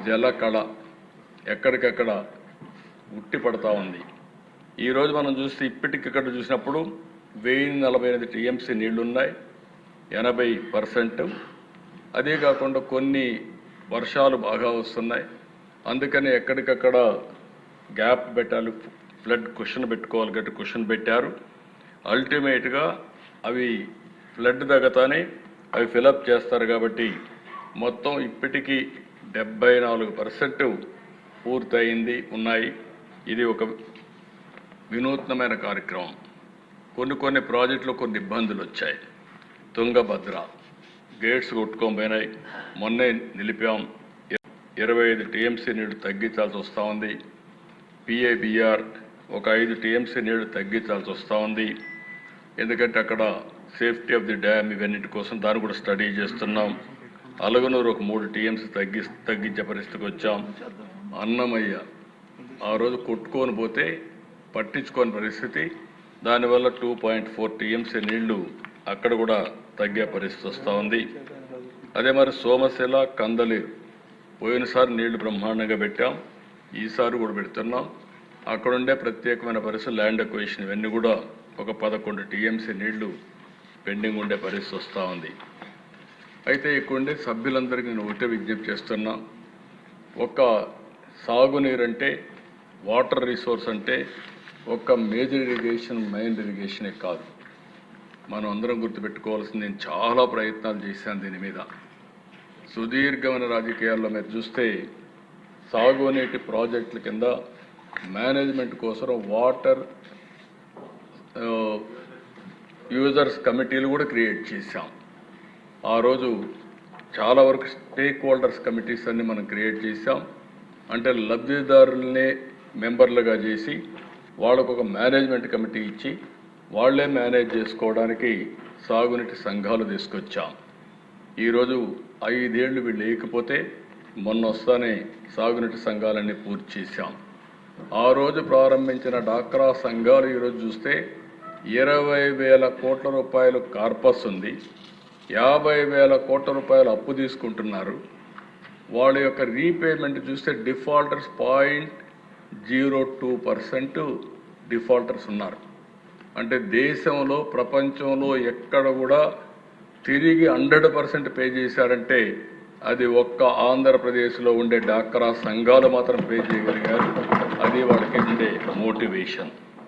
జల కళ ఎక్కడికక్కడ ఉట్టి పడతా ఉంది. ఈరోజు మనం చూస్తే ఇప్పటికిక్కడ చూసినప్పుడు 1048 టీఎంసీ నీళ్లున్నాయి, 80%. అదే కాకుండా కొన్ని వర్షాలు బాగా వస్తున్నాయి, అందుకని ఎక్కడికక్కడ గ్యాప్ పెట్టాలి, ఫ్లడ్ క్వశ్చన్ పెట్టుకోవాలి, గట్టి క్వశ్చన్ పెట్టారు. అల్టిమేట్గా అవి ఫ్లడ్ తగ్గతానే అవి ఫిలప్ చేస్తారు. కాబట్టి మొత్తం ఇప్పటికీ 74% పూర్తయింది ఉన్నాయి. ఇది ఒక వినూత్నమైన కార్యక్రమం. కొన్ని ప్రాజెక్టులు కొన్ని ఇబ్బందులు వచ్చాయి. తుంగభద్ర గేట్స్ కొట్టుకోపోయినాయి, మొన్నే నిలిపాం. 25 టీఎంసీ నీళ్లు తగ్గించాల్సి వస్తూ ఉంది. పిఏబిఆర్ ఒక 5 టీఎంసీ నీళ్లు తగ్గించాల్సి వస్తూ ఉంది. ఎందుకంటే అక్కడ సేఫ్టీ ఆఫ్ ది డ్యామ్ ఇవన్నిటి కోసం దాన్ని కూడా స్టడీ చేస్తున్నాం. అలగనూరు ఒక 3 టీఎంసీ తగ్గించే పరిస్థితికి వచ్చాం. అన్నమయ్య ఆ రోజు కొట్టుకొని పోతే పట్టించుకోని పరిస్థితి, దానివల్ల 2.4 టీఎంసీ నీళ్లు అక్కడ కూడా తగ్గే పరిస్థితి వస్తూ ఉంది. అదే మరి సోమశిల కందలేరు పోయినసారి నీళ్లు బ్రహ్మాండంగా పెట్టాం, ఈసారి కూడా పెడుతున్నాం. అక్కడుండే ప్రత్యేకమైన పరిస్థితి ల్యాండ్ అక్విజిషన్ ఇవన్నీ కూడా ఒక 11 టీఎంసీ నీళ్లు పెండింగ్ ఉండే పరిస్థితి వస్తూ ఉంది. అయితే ఇక్కడుండే సభ్యులందరికీ నేను ఒకటే విజ్ఞప్తి చేస్తున్నా, ఒక సాగునీరు అంటే వాటర్ రిసోర్స్ అంటే ఒక మేజర్ ఇరిగేషన్ మైన్ ఇరిగేషనే కాదు. మనం అందరం గుర్తుపెట్టుకోవాల్సింది, నేను చాలా ప్రయత్నాలు చేశాను దీని మీద. సుదీర్ఘమైన రాజకీయాల్లో మీరు చూస్తే సాగునీటి ప్రాజెక్టుల కింద మేనేజ్మెంట్ కోసం వాటర్ యూజర్స్ కమిటీలు కూడా క్రియేట్ చేశాం. ఆ రోజు చాలా వరకు స్టేక్ హోల్డర్స్ కమిటీస్ అన్ని మనం క్రియేట్ చేశాం. అంటే లబ్ధిదారులనే మెంబర్లుగా చేసి వాళ్ళకు ఒక మేనేజ్మెంట్ కమిటీ ఇచ్చి వాళ్లే మేనేజ్ చేసుకోవడానికి సాగునీటి సంఘాలు తీసుకొచ్చాం. ఈరోజు 5 ఏళ్ళు వీళ్ళు లేకపోతే మొన్న వస్తానే సాగునీటి సంఘాలన్నీ పూర్తి చేశాం. ఆ రోజు ప్రారంభించిన డాక్రా సంఘాలు ఈరోజు చూస్తే 20,000 కోట్ల రూపాయలు కార్పస్ ఉంది, 50,000 కోట్ల రూపాయలు అప్పు తీసుకుంటున్నారు. వాళ్ళ యొక్క రీపేమెంట్ చూస్తే డిఫాల్టర్స్ 0.02% డిఫాల్టర్స్ ఉన్నారు. అంటే దేశంలో ప్రపంచంలో ఎక్కడ కూడా తిరిగి 100% పే చేశారంటే అది ఒక్క ఆంధ్రప్రదేశ్లో ఉండే డాక్రా సంఘాలు మాత్రం పే చేయగలిగారు. అది వాళ్ళకి ఉండే మోటివేషన్.